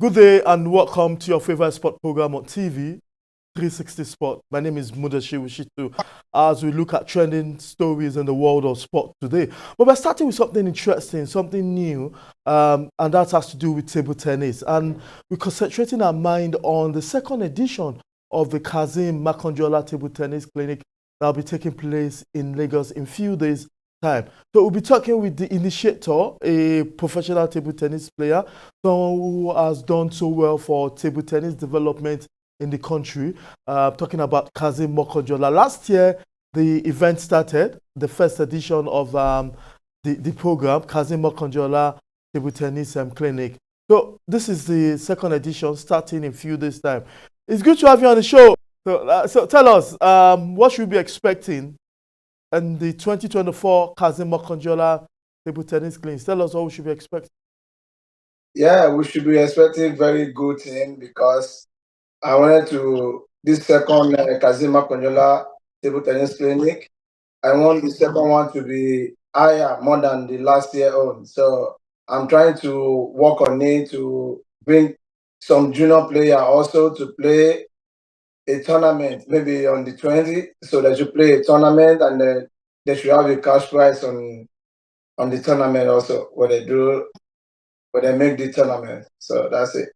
Good day and welcome to your favorite sport program on TV, 360 Sport. My name is Mudashi Wishitu as we look at trending stories in the world of sport today. But we're starting with something interesting, something new, and that has to do with table tennis. And we're concentrating our mind on the second edition of the Kazeem Makanjuola Table Tennis Clinic that will be taking place in Lagos in few days' time. So we'll be talking with the initiator, a professional table tennis player, someone who has done so well for table tennis development in the country. Talking about Kazeem Makanjuola. Last year, the event started, the first edition of the program, Kazeem Makanjuola Table Tennis Clinic. So this is the second edition starting in a few days' time. It's good to have you on the show. So tell us, what should we be expecting in the 2024 Kazeem Makanjuola Table Tennis Clinic? Tell us what we should be expecting. Yeah, we should be expecting very good team because I wanted to this second Kazeem Makanjuola Table Tennis Clinic. I want the second one to be higher, more than the last year on. So I'm trying to work on it to bring some junior player also to play a tournament, maybe on the 20th. So they should play a tournament and then they should have a cash prize on the tournament also where they make the tournament. So that's it.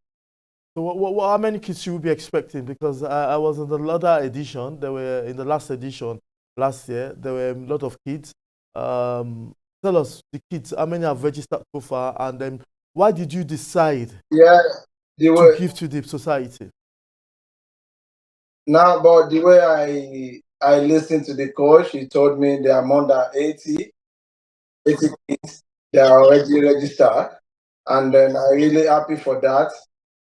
So how many kids should we be expecting? Because I was in the other edition. There were in the last edition last year. There were a lot of kids. Tell us the kids. How many have registered so far? And then why did you decide Yeah, the to way give to the society? now, but the way I listened to the coach, he told me there are more than 80 kids that are already registered, and then I'm really happy for that.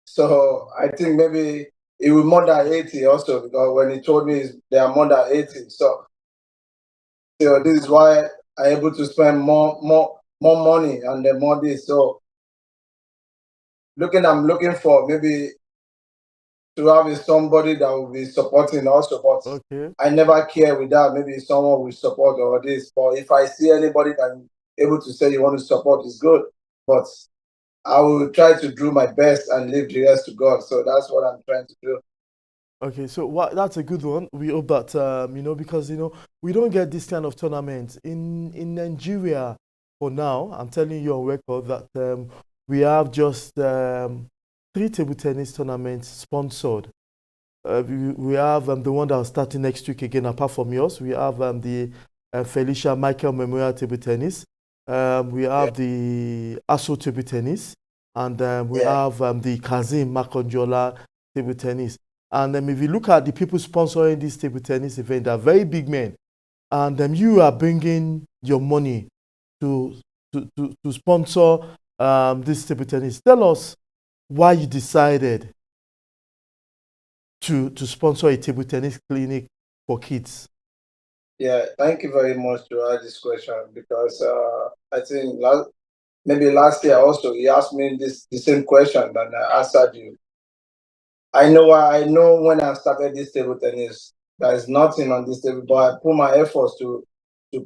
So I think maybe it will more than 80 also because when he told me there are more than 80, so this is why I'm able to spend more money and then more this. So I'm looking for maybe to have somebody that will be supporting also, but Okay. I never care with that. Maybe someone will support or this. But if I see anybody that able to say you want to support, is good. But I will try to do my best and leave the rest to God. So that's what I'm trying to do. Okay, so that's a good one. We hope that because we don't get this kind of tournament in Nigeria for now. I'm telling you on record that we have just three table tennis tournaments sponsored. We have the one that will start next week again. Apart from yours, we have the Felicia Michael Memorial Table Tennis. We Yeah, have the ASO Table Tennis, and we yeah, have the Kazeem Makanjuola Table Tennis. And if you look at the people sponsoring this table tennis event, they're very big men. And you are bringing your money to to sponsor this table tennis. Tell us why you decided to sponsor a table tennis clinic for kids. yeah. Thank you very much to ask this question because I think maybe last year also he asked me the same question and I answered you. I know when I started this table tennis, there is nothing on this table, but I put my efforts to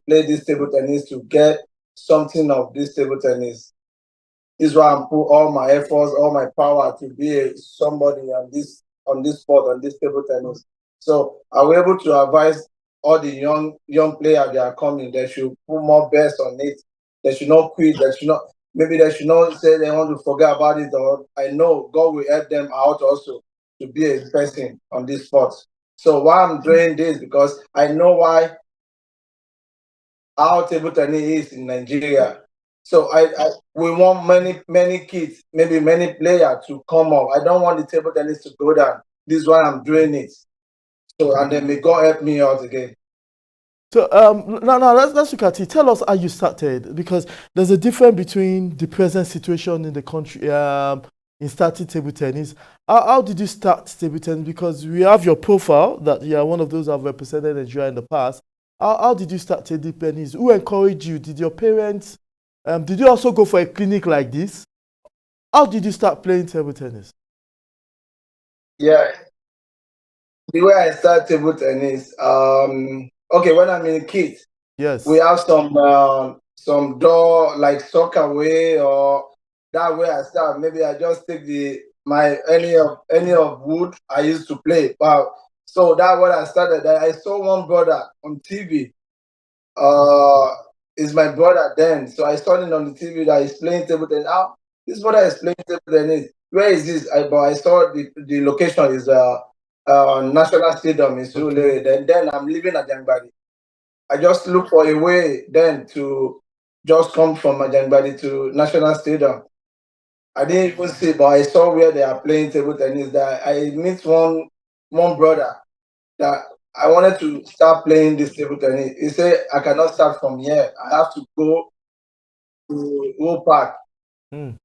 play this table tennis to get something of this table tennis. This is why I put all my efforts, all my power to be somebody on this sport, on this table tennis. So I was able to advise all the young players that are coming. They should put more best on it. They should not quit. They should not say they want to forget about it. Or I know God will help them out also to be a person on this sport. So why I'm doing this because I know why how table tennis is in Nigeria. So we want many kids, maybe many players to come up. I don't want the table tennis to go down. This is why I'm doing it. So and then may God help me out again. So now let's look at it. Tell us how you started because there's a difference between the present situation in the country in starting table tennis. How did you start table tennis? Because we have your profile that you are one of those who have represented Nigeria in the past. How did you start table tennis? Who encouraged you? Did your parents? Did you also go for a clinic like this? How did you start playing table tennis? Yeah, the way I start table tennis, okay, when I'm in a kid, we Yes. have some door like soccer way or that way I start. Maybe I just take my any of wood I used to play. Wow. So that's what I started. I saw one brother on TV. Uh, is my brother then. So I saw him on the TV that he's playing table tennis. Ah, this brother is playing table tennis. Where is this? But I saw the location is National Stadium in Okay. Surulere. Then I'm living at Jangbadi. I just look for a way then to just come from Jangbadi to National Stadium. I didn't even see, but I saw where they are playing table tennis. That I meet one brother that I wanted to start playing this table tennis. He said I cannot start from here. I have to go to Wool Park. Mm.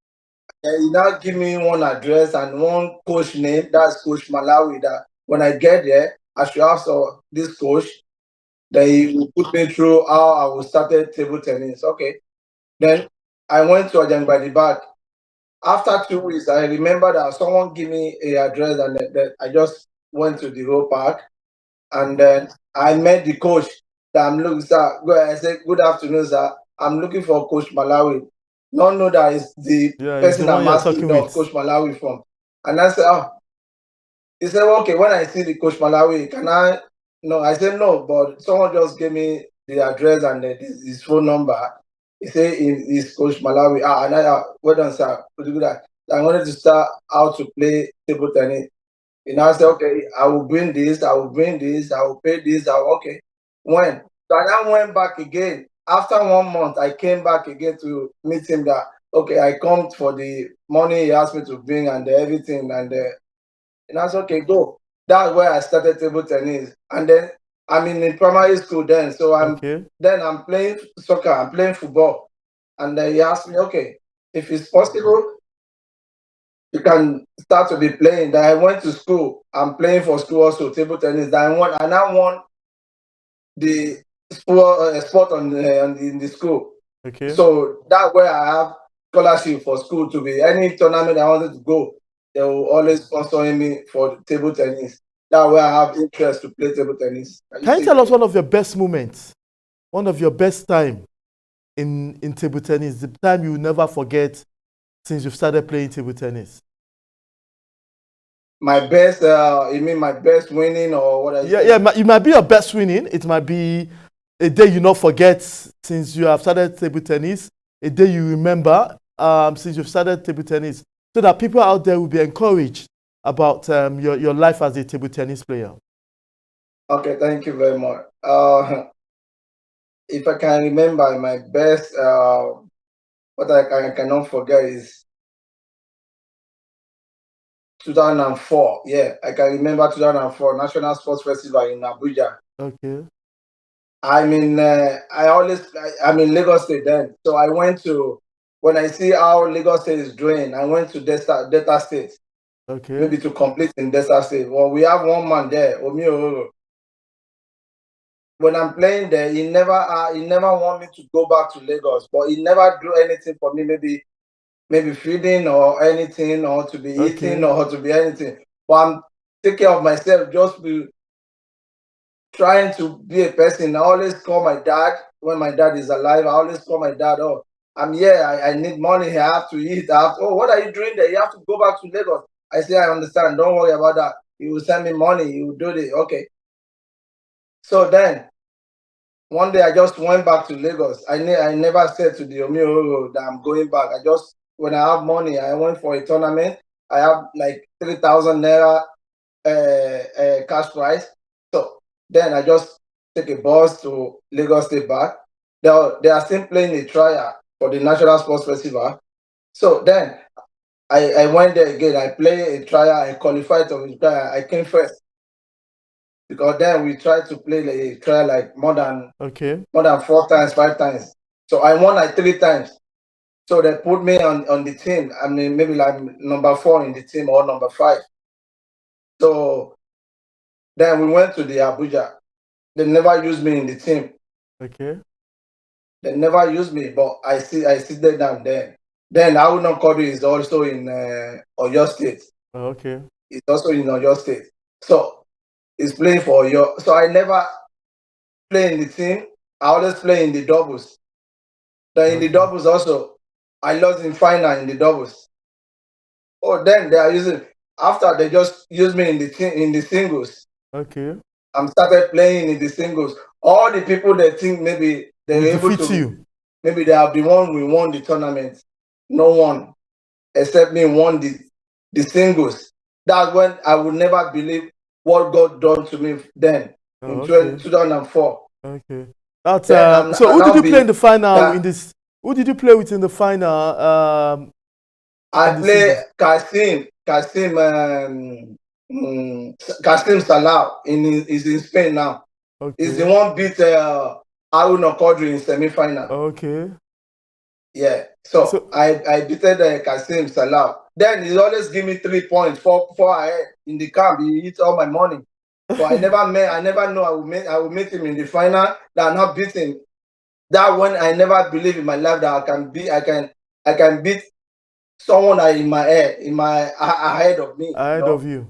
And he now give me one address and one coach name. That's Coach Malawi. That when I get there, I should ask this coach. That he will put me through how I will start table tennis. Okay. Then I went to Ajangbadi back. After 2 weeks, I remember that someone gave me a address and that I just went to the whole park and then I met the coach that I'm looking, sir. I said, good afternoon, sir. I'm looking for Coach Malawi. Not know that is the Yeah, it's the person one I'm you're asking talking of with. Coach Malawi from. And I said, oh, he said, well, okay, when I see the Coach Malawi, can I? No, I said, no, but someone just gave me the address and his phone number. He said, he's Coach Malawi. Ah, and well done, sir. Pretty good. I wanted to start how to play table tennis. And I said, okay, I will bring this, I will bring this, I will pay this, okay. When? So I now went back again. After 1 month, I came back again to meet him that, okay, I come for the money he asked me to bring and everything. And I said, okay, go. That's where I started table tennis. And then I'm in primary school then. So Okay. I'm playing soccer, I'm playing football. And then he asked me, okay, if it's possible, you can start to be playing. That I went to school. I'm playing for school also table tennis. That I now won the sport in the school. Okay. So that's where I have scholarship for school to be any tournament I wanted to go. They will always sponsor me for table tennis. That's where I have interest to play table tennis. Can you Can you say tell us again? one of your best moments, one of your best time in table tennis, the time you will never forget since you've started playing table tennis? My best, you mean my best winning or what are you Yeah, yeah. saying? It might be your best winning. It might be a day you not forget since you have started table tennis. A day you remember since you've started table tennis, so that people out there will be encouraged about your life as a table tennis player. Okay, thank you very much. If I can remember my best, what I cannot forget is 2004. Yeah, I can remember 2004 National Sports Festival in Abuja. Okay. I'm in Lagos State then. So I went to, when I see how Lagos State is doing, I went to Delta State, Okay. maybe to complete in Delta State. Well, we have one man there, Omi Ororo. When I'm playing there, he never want me to go back to Lagos, but he never do anything for me, maybe feeding or anything, or to be eating Okay. or to be anything. But I'm taking care of myself, just be trying to be a person. I always call my dad when my dad is alive. I always call my dad, oh, I'm here. I need money. I have to eat. Oh, what are you doing there? You have to go back to Lagos. I say, I understand. Don't worry about that. You will send me money. You will do it. Okay. So then one day I just went back to Lagos. I never said to the Omioro that I'm going back. I just, when I have money, I went for a tournament. I have like 3,000 naira cash prize. So then I just take a bus to Lagos State back. They are still playing a trial for the National Sports Festival. So then I went there again. I played a trial. I qualified to the trial. I came first because then we tried to play a trial like Okay. more than 4 times, 5 times. So I won like 3 times. So they put me on the team. I mean, maybe like number 4 in the team or number 5. So then we went to the Abuja. They never used me in the team. Okay. They never used me, but I sit there down there. Then Aruna Kodu is also in Oyo State. Okay. It's also in Oyo State. So he's playing for Oyo. So I never play in the team. I always play in the doubles. Then in the Okay. doubles also, I lost in final in the doubles. Oh, then they are using. After they just use me in the singles. Okay. I'm started playing in the singles. All the people that think maybe We they're able defeat to, you. maybe they are the one we won the tournament. No one except me won the singles. That's when I would never believe what God done to me then Oh, in okay. 2004. Okay. That's Then so I who did now you play in be the final in that this who did you play with in the final I in the play singles? Kasim Salah is in Spain now. He's the Okay. one beat Aruna Kodri in semi-final. Okay. Yeah. So So I beated Kasim Salah. Then he always give me 3 points, four ahead in the camp. He eats all my money. But I never know I will meet him in the final. That I not beat him. That one I never believe in my life that I can beat someone that in my head, ahead of me, ahead of you.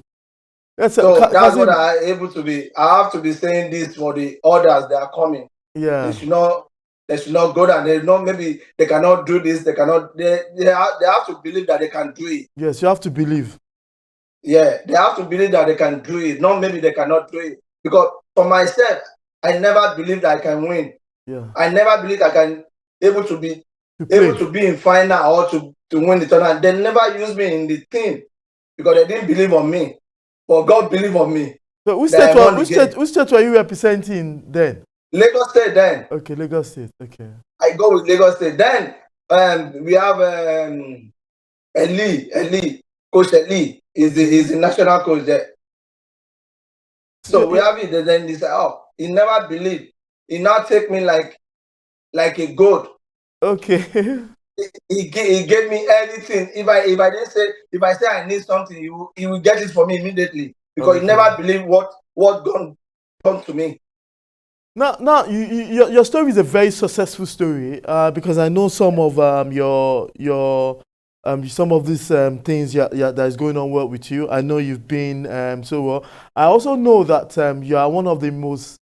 Yes, So that's what Kazim. I able to be. I have to be saying this for the others that are coming. They Yeah. should not. They should not go down. They know maybe they cannot do this. They cannot. They have to believe that they can do it. Yes, you have to believe. Yeah, they have to believe that they can do it. Not maybe they cannot do it. Because for myself, I never believed I can win. Yeah. I never believed I can To able play. to be in final or to win the tournament. They never used me in the team because they didn't believe on me. But God believed on me So that I won the game. which state were you representing then? Lagos State then. Okay, Lagos State. Okay. I go with Lagos State. Then we have Eli. Coach Eli Okay. is the national coach there. So, So we have it. Then he said, "Oh, he never believed. He now take me like a goat. okay. He gave me everything. If I didn't say if I say I need something, he will get it for me immediately because he Okay. never believed what God done to me. Now, your story is a very successful story because I know some of your some of these things that is going on well with you. I know you've been so well. I also know that you are one of the most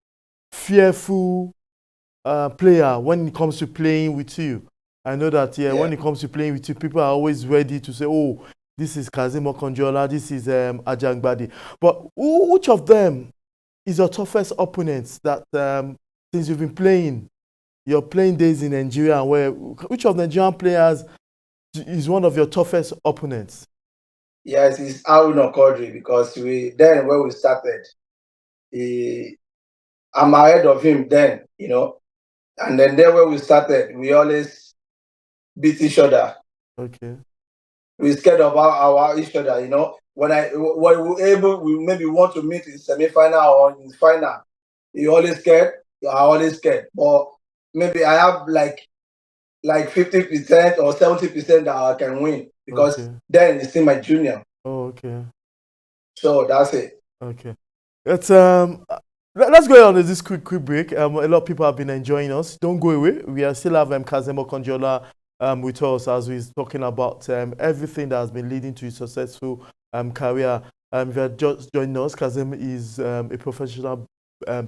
fearful player when it comes to playing with you. I know that yeah, Yeah. when it comes to playing with you, people are always ready to say, "Oh, this is Kazeem Makanjuola, this is Ajangbadi." But which of them is your toughest opponents that since you've been playing your playing days in Nigeria, where which of the Nigerian players is one of your toughest opponents? Yes, it's Aruna Kodri because we then when we started, he, I'm ahead of him then. And then there where we started, we always beat each other. Okay, We scared of our each other. When we able, we maybe want to meet in semi-final or in final. You always scared. You are always scared. But maybe I have like 50% or 70% that I can win because okay, then it's in my junior. oh, okay, So that's it. okay. Let's let's go on this quick break. A lot of people have been enjoying us. Don't go away. We are still have Kazeem Makanjuola with us as we're talking about everything that has been leading to his successful career. If you're just joining us, Kazeem is a professional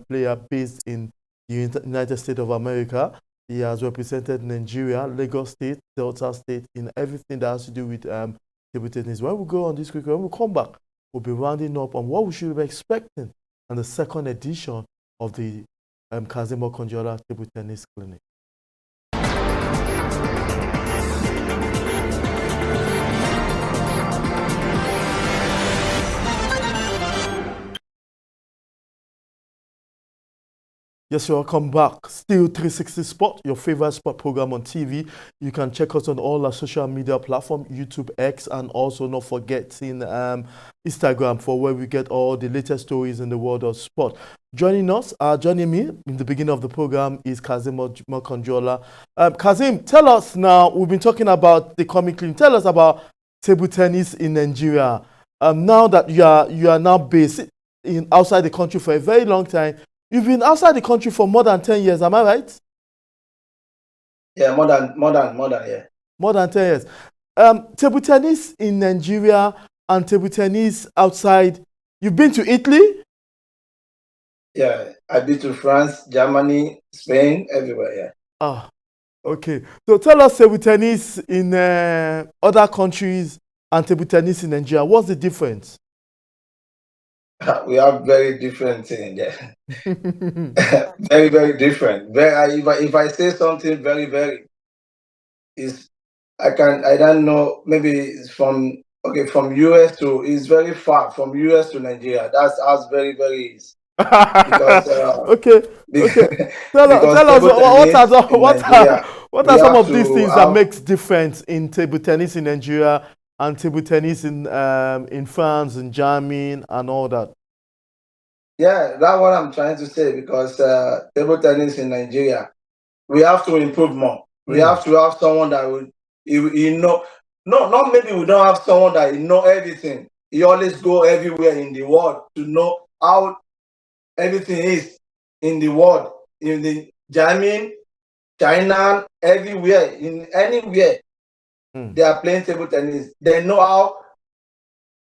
player based in the United States of America. He has represented Nigeria, Lagos State, Delta State in everything that has to do with table tennis. When we go on this quick, when we come back, we'll be rounding up on what we should be expecting on the second edition of the Kazeem Makanjuola Table Tennis Clinic. Yes, welcome back. Still 360 Sport, your favorite sport program on TV. You can check us on all our social media platforms, YouTube, X, and also not forgetting Instagram for where we get all the latest stories in the world of sport. Joining me in the beginning of the program is Kazeem Makanjuola. Kazeem, tell us now, we've been talking about the comic clinic. Tell us about table tennis in Nigeria. Now that you are now based outside the country for a very long time, you've been outside the country for more than 10 years, am I right? Yeah, more than yeah. More than 10 years. Table tennis in Nigeria and table tennis outside. You've been to Italy? Yeah, I've been to France, Germany, Spain, everywhere. Yeah. Ah, okay. So tell us table tennis in other countries. and table tennis in Nigeria? What's the difference? We have very different things there. Very, very different. If I say something very is I don't know, maybe it's from US to, it's very far from US to Nigeria. That's very is because Okay, okay. because Tell us table tennis in Nigeria, what we are some have of these to things that have. makes difference in table tennis in Nigeria and table tennis in France and Germany and all that. Yeah, that's what I'm trying to say, because table tennis in Nigeria, we have to improve more. We Mm. have to have someone that will, you know, no, not maybe we don't have someone that know everything. He always go everywhere in the world to know how everything is in the world, in the Germany, China, everywhere, in anywhere Mm. they are playing table tennis. They know how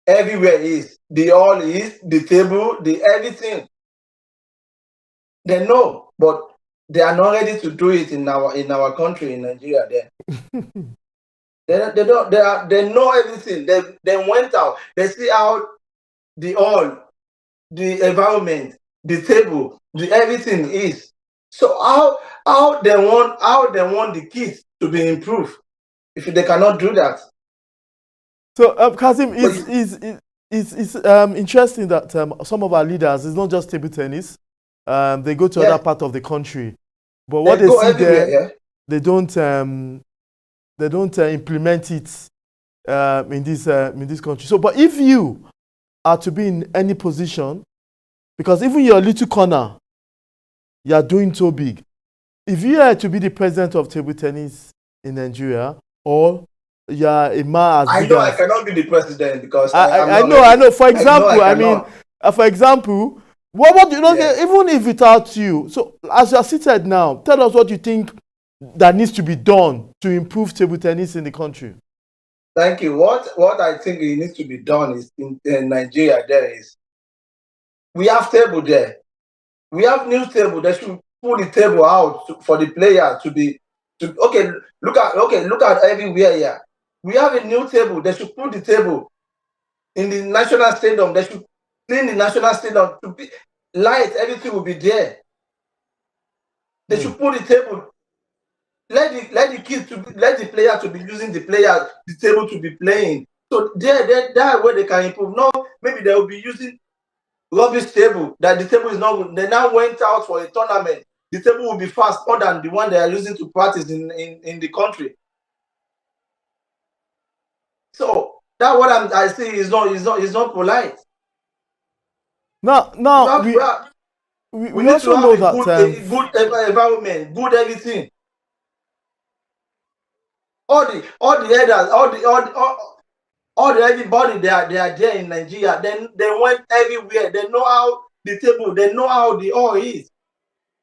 everywhere is. The all is, the table, the everything. They know, but they are not ready to do it in our country, in Nigeria. They don't they know everything. They went out. They see how the all, the environment, the table, the everything is. So how they want the kids to be improved if they cannot do that. So, Kazim, But is interesting that some of our leaders, it's not just table tennis, they go to other yeah, part of the country, but what they they go see everywhere. there, Yeah. they don't implement it in this country. So, but if you are to be in any position, because even your little corner, you are doing so big. If you are to be the president of table tennis in Nigeria, or you are a man as I big know I as cannot be the president because I'm I not know, I ready. know. For I know I example, I mean, cannot. for example, what do you know? Yeah. Even if without you, so as you are seated now, tell us what you think that needs to be done to improve table tennis in the country. Thank you. What I think it needs to be done is in Nigeria. There is, we have table there. We have new table. They should put the table out for the player to be to. Look at everywhere here. We have a new table. They should put the table in the national stadium. They should clean the national stadium to be light. Everything will be there. They Mm. should put the table. Let the kids to be, let the player to be using the table to be playing. So that way they can improve. No, maybe they will be using rubbish table, that the table is not good. They now went out for a tournament. The table will be fast more than the one they are using to practice in the country. So that what I see is not polite. Now, We now have to have, we we need to also have know that a good environment, good everything. All the headers, all the everybody they are there in Nigeria. Then they went everywhere. They know how the table, they know how the all is.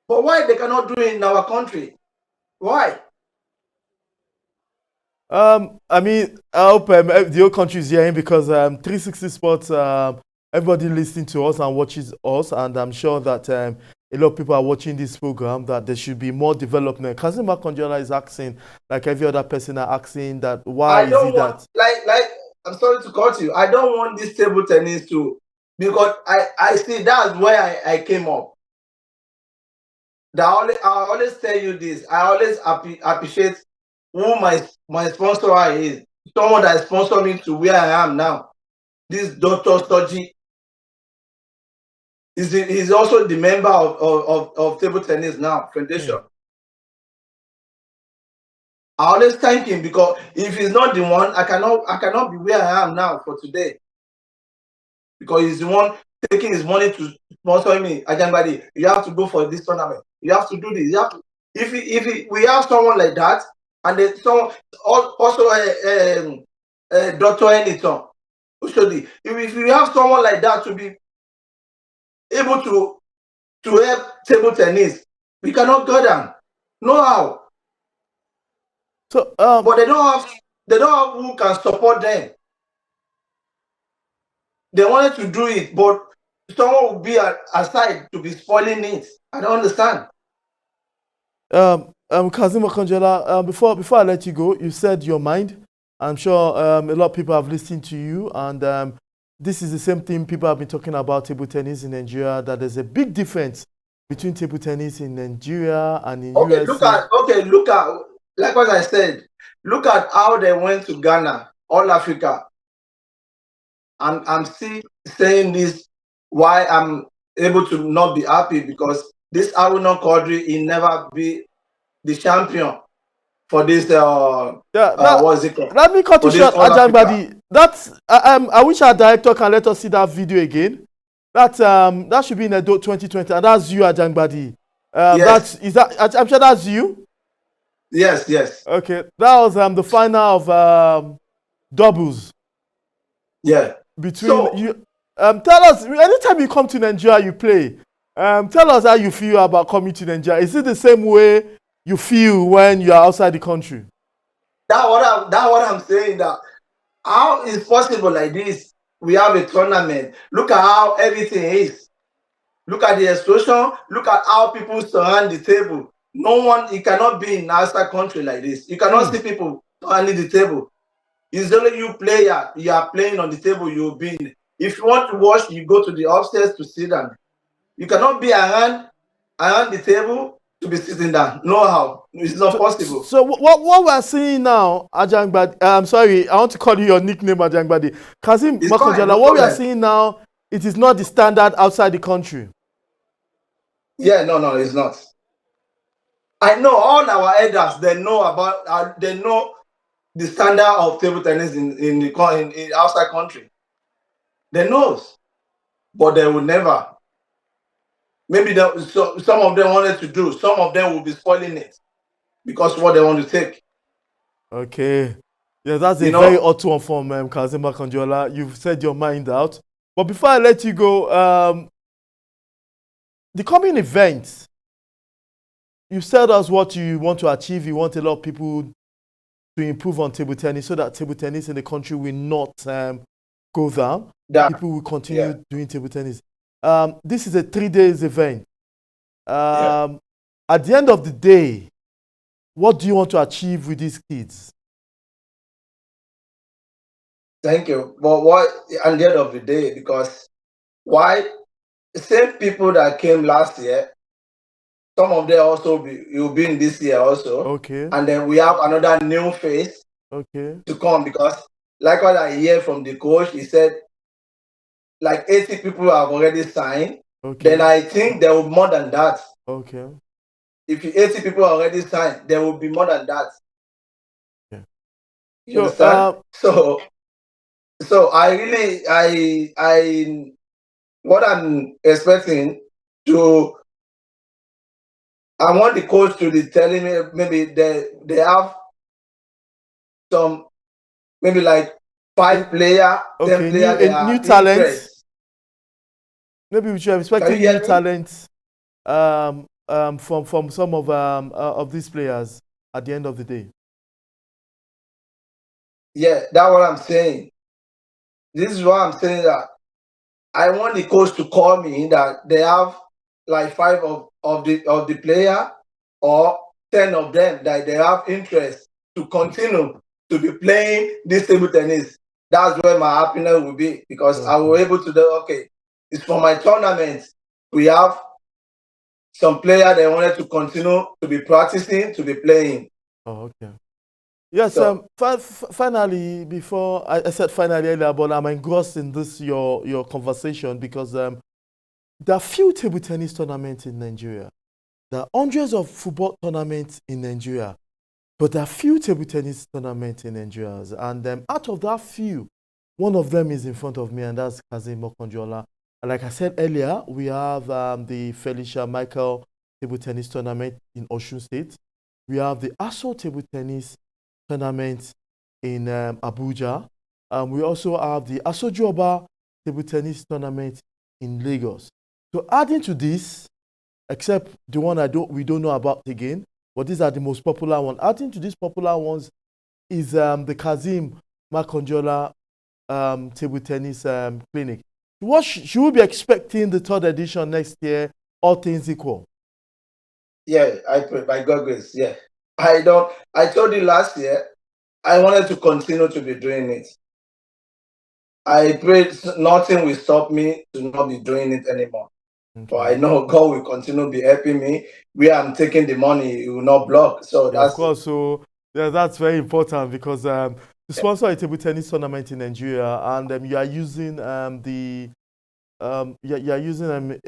But why they cannot do it in our country? Why? I mean, I hope the whole country is hearing because 360 Sports, everybody listening to us and watches us, and I'm sure that a lot of people are watching this program, that there should be more development. Kazeem Makanjuola is asking, like every other person are asking, that why I is don't it want, that like I'm sorry to cut you. I don't want this table tennis to, because I see that's where I came up. I always tell you this. I always appreciate who my sponsor is. Someone that sponsored me to where I am now. This Dr. Stoji is also the member of table tennis now foundation. Hmm. I always thank him, because if he's not the one, I cannot be where I am now for today. Because he's the one taking his money to sponsor me. Ajambadi, you have to go for this tournament. You have to do this. You have to. If we have someone like that, and then someone also Dr. Eniton Ushodi, if we have someone like that to be able to help table tennis, we cannot go down. No how. So But they don't have who can support them. They wanted to do it, but someone will be aside to be spoiling it. I don't understand. Kazeem Makanjuola, before I let you go, you said your mind, I'm sure a lot of people have listened to you, and this is the same thing people have been talking about table tennis in Nigeria, that there's a big difference between table tennis in Nigeria and in Okay, USA. look at, like what I said, look at how they went to Ghana, all Africa. I'm still saying this why I'm able to not be happy, because this Aruna Quadri, he never be the champion for this Yeah, now what is it called? let me cut For you this short, all Africa. Ajangbadi. That's I wish our director can let us see that video again. That should be in Edo 2020, and that's you, Ajangbadi. Yes, I'm sure that's you. yes, Okay, that was the final of doubles yeah. between So you. Tell us, anytime you come to Nigeria, you play. Tell us how you feel about coming to Nigeria. Is it the same way you feel when you are outside the country? that what I'm saying, that how is possible like this? We have a tournament. Look at how everything is. Look at the explosion. Look at how people surround the table. No one, it cannot be in outside country like this. You cannot see people surrounding the table. It's only you player. You are playing on the table. You'll be in. If you want to watch, you go to the upstairs to sit down. You cannot be around the table to be sitting down. No how. It's not So, possible. so what we're seeing now, Ajangbadi, I'm sorry, I want to call you your nickname, Ajangbadi. Kazeem It's fine, Makanjuola, no what we are problem. seeing now, it is not the standard outside the country. Yeah, no, it's not. I know all our elders. They know about. They know the standard of table tennis in outside country. They knows, but they will never. Maybe some of them wanted to do. Some of them will be spoiling it because what they want to take. Okay. Yeah, that's a You very know. odd one from Kazeem Makanjuola. You've said your mind out. But before I let you go, the coming event, you've said us what you want to achieve. You want a lot of people to improve on table tennis so that table tennis in the country will not go down. That. People will Yeah. continue doing table tennis. This is a 3 days event. Yeah. At the end of the day, what do you want to achieve with these kids? Thank you. But what at the end of the day, because why same people that came last year, some of them also will be in this year also, Okay, and then we have another new face okay, to come, because like what I hear from the coach, he said like 80 people have already signed. Then okay, I think there will be more than that. okay. If 80 people already signed, there will be more than that. Yeah. You So, understand? So I what I'm expecting to, I want the coach to be telling me maybe they have some, maybe like a, 5 player, 10 okay, player, they new are talent. interest. Maybe we should have Can you expected new hear me? talent from some of these players at the end of the day. Yeah, that's what I'm saying. This is what I'm saying, that I want the coach to call me that they have like five of the player, or 10 of them that they have interest to continue to be playing this table tennis. That's where my happiness will be, because I will Okay. able to do, okay, it's for my tournament. We have some player they wanted to continue to be practicing, to be playing. Oh, okay. Yes. So Finally, before I said finally earlier, but I'm engrossed in this your conversation because there are few table tennis tournaments in Nigeria. There are hundreds of football tournaments in Nigeria, but there are few table tennis tournaments in Nigeria. And out of that few, one of them is in front of me, and that's Kazeem Makanjuola. And like I said earlier, we have the Felicia Michael table tennis tournament in Osun State. We have the ASO table tennis tournament in Abuja. We also have the Asojuoba table tennis tournament in Lagos. So adding to this, except the one we don't know about again, but these are the most popular ones. Adding to these popular ones is the Kazeem Makanjuola table tennis clinic. What should we be expecting the third edition next year, all things equal? yeah, I pray by God grace. Yeah. I told you last year, I wanted to continue to be doing it. I prayed nothing will stop me to not be doing it anymore. Okay. But I know God will continue to be helping me. Where I'm taking the money, it will not block. So Yeah, of that's it. course. So yeah, that's very important because to sponsor a table tennis tournament in Nigeria, and you are using you're using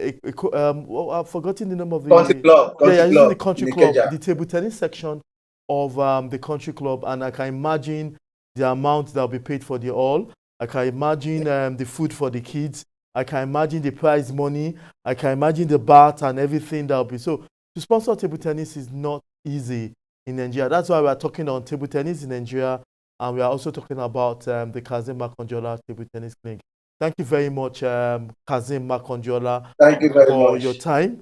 well, I've forgotten the name of Country the club, yeah, you're country using the club country in club, Ikeja. the table tennis section of the country club, and I can imagine the amount that'll be paid for the all. I can imagine the food for the kids. I can imagine the prize money. I can imagine the bat and everything that'll be. So to sponsor table tennis is not easy in Nigeria. That's why we're talking on table tennis in Nigeria, and we are also talking about the Kazeem Makanjuola table tennis clinic. Thank you very much, Kazeem Makanjuola, Thank you very for your much. time,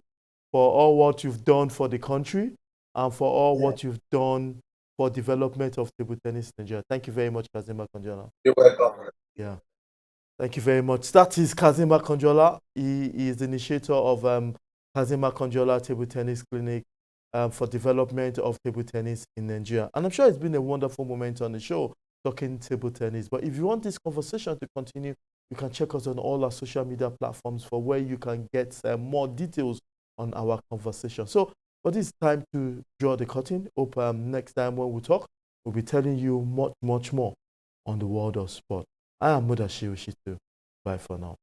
for all what you've done for the country, and for all Yeah. what you've done for development of table tennis in Nigeria. Thank you very much, Kazeem Makanjuola. You're welcome. Yeah. Thank you very much. That is Kazeem Makanjuola. He is the initiator of Kazeem Makanjuola Table Tennis Clinic for development of table tennis in Nigeria. And I'm sure it's been a wonderful moment on the show talking table tennis. But if you want this conversation to continue, you can check us on all our social media platforms for where you can get more details on our conversation. So, but it's time to draw the curtain. Hope next time when we talk, we'll be telling you much, much more on the world of sport. I am Mudashiru Shitu. Bye for now.